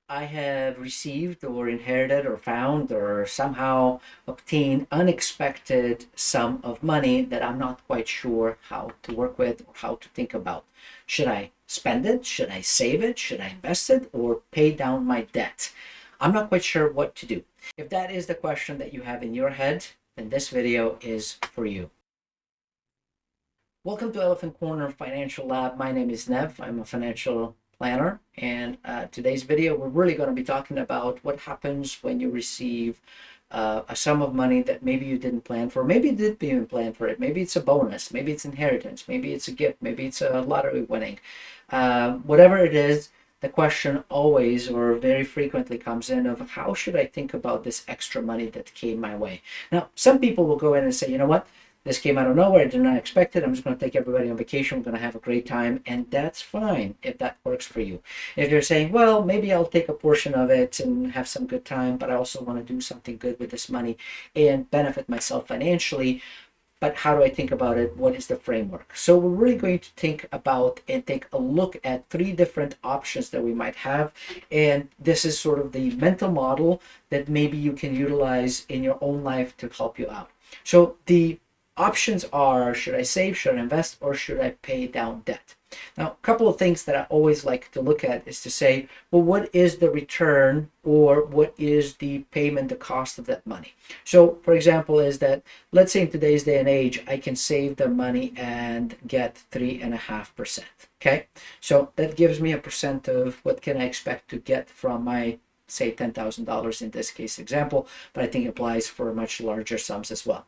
I have received or inherited or found or somehow obtained unexpected sum of money that I'm not quite sure how to work with or how to think about. Should I spend it? Should I save it? Should I invest it or pay down my debt? I'm not quite sure what to do. If that is the question that you have in your head, then this video is for you. Welcome to Elephant Corner Financial Lab. My name is Nev. I'm a financial planner, and today's video we're really going to be talking about what happens when you receive a sum of money that maybe you didn't plan for. Maybe you did even plan for it. Maybe it's a bonus. Maybe it's inheritance. Maybe it's a gift. Maybe it's a lottery winning. Whatever it is, the question always or very frequently comes in of how should I think about this extra money that came my way. Now, some people will go in and say, you know what? This came out of nowhere. I did not expect it. I'm just going to take everybody on vacation. We're going to have a great time. And that's fine if that works for you. If you're saying, well, maybe I'll take a portion of it and have some good time, but I also want to do something good with this money and benefit myself financially. But how do I think about it? What is the framework? So we're really going to think about and take a look at three different options that we might have. And this is sort of the mental model that maybe you can utilize in your own life to help you out. So the options are, should I save, should I invest, or should I pay down debt? Now, a couple of things that I always like to look at is to say, well, what is the return or what is the payment, the cost of that money? So, for example, is that, let's say in today's day and age, I can save the money and get 3.5%. Okay, so that gives me a percent of what can I expect to get from my, say, $10,000 in this case example, but I think it applies for much larger sums as well.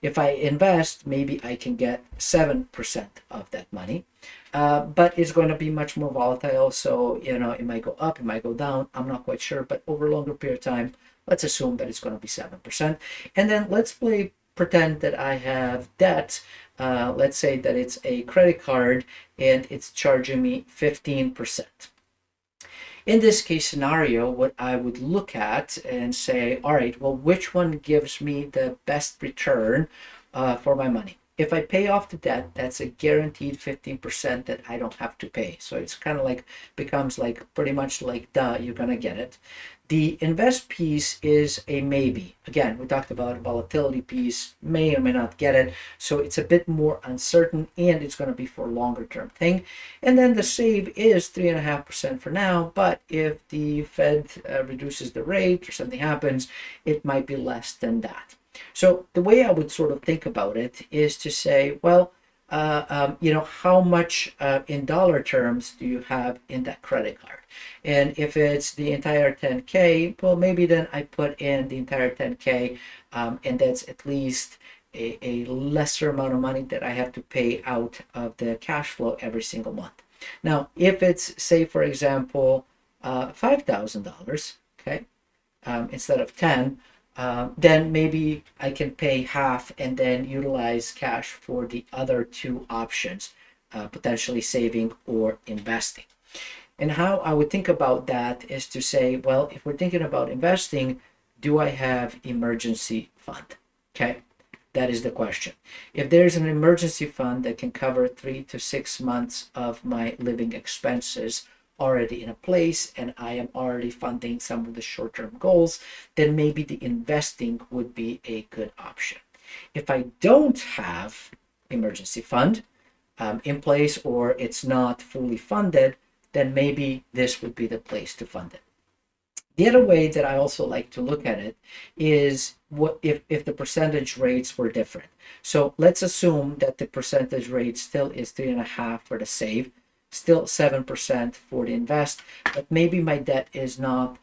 If I invest, maybe I can get 7% of that money, but it's going to be much more volatile. So, it might go up, it might go down. I'm not quite sure, but over a longer period of time, let's assume that it's going to be 7%. And then let's pretend that I have debt. Let's say that it's a credit card and it's charging me 15%. In this case scenario, what I would look at and say, all right, well, which one gives me the best return for my money? If I pay off the debt, that's a guaranteed 15% that I don't have to pay. So it's kind of like, becomes like pretty much like, duh, you're going to get it. The invest piece is a maybe. Again, we talked about volatility piece, may or may not get it. So it's a bit more uncertain and it's going to be for a longer term thing. And then the save is 3.5% for now. But if the Fed reduces the rate or something happens, it might be less than that. So the way I would sort of think about it is to say, well, how much in dollar terms do you have in that credit card? And if it's the entire 10K, well, maybe then I put in the entire 10K, and that's at least a lesser amount of money that I have to pay out of the cash flow every single month. Now, if it's, say, for example, $5,000, okay, instead of 10, then maybe I can pay half and then utilize cash for the other two options, potentially saving or investing. And how I would think about that is to say, well, if we're thinking about investing, do I have emergency fund? Okay, that is the question. If there's an emergency fund that can cover 3 to 6 months of my living expenses already in a place and I am already funding some of the short-term goals, then maybe the investing would be a good option. If I don't have emergency fund in place or it's not fully funded, then maybe this would be the place to fund it. The other way that I also like to look at it is what if the percentage rates were different. So let's assume that the percentage rate still is 3.5 for the save, still 7% for the invest, but maybe my debt is not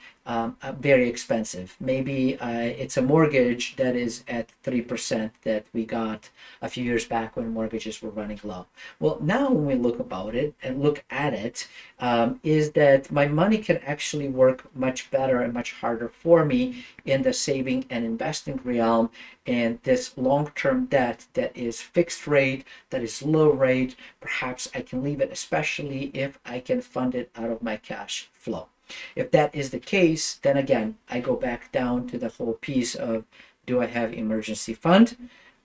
very expensive. Maybe it's a mortgage that is at 3% that we got a few years back when mortgages were running low. Well, now when we look at it, is that my money can actually work much better and much harder for me in the saving and investing realm. And this long-term debt that is fixed rate, that is low rate, perhaps I can leave it, especially if I can fund it out of my cash flow. If that is the case, then again, I go back down to the whole piece of, do I have emergency fund?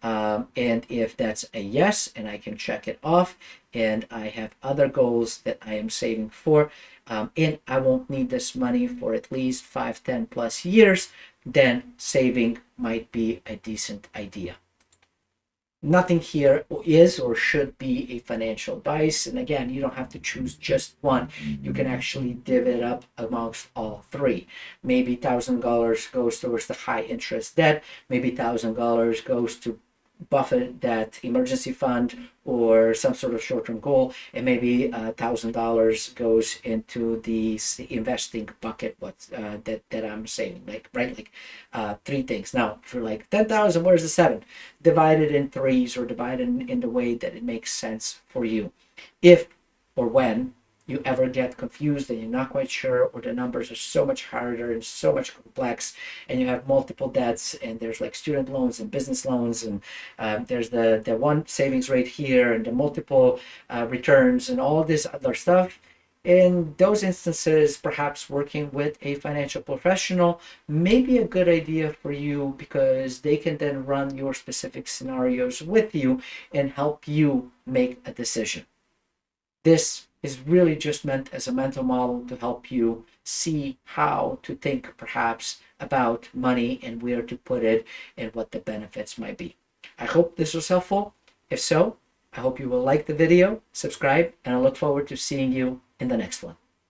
And if that's a yes, and I can check it off, and I have other goals that I am saving for, and I won't need this money for at least 5, 10 plus years, then saving might be a decent idea. Nothing here is or should be a financial advice. And again, you don't have to choose just one. You can actually divvy it up amongst all three. Maybe $1,000 goes towards the high interest debt. Maybe $1,000 goes to buffet that emergency fund or some sort of short-term goal, and maybe $1,000 goes into the investing bucket. That I'm saving, like, right, like three things. Now for like 10,000, where's the seven? Divide it in threes, or divide it in the way that it makes sense for you. If or when you ever get confused and you're not quite sure, or the numbers are so much harder and so much complex, and you have multiple debts, and there's like student loans and business loans, and there's the one savings rate here, and the multiple returns and all this other stuff. In those instances, perhaps working with a financial professional may be a good idea for you, because they can then run your specific scenarios with you and help you make a decision. This is really just meant as a mental model to help you see how to think perhaps about money and where to put it and what the benefits might be. I hope this was helpful. If so, I hope you will like the video, subscribe, and I look forward to seeing you in the next one.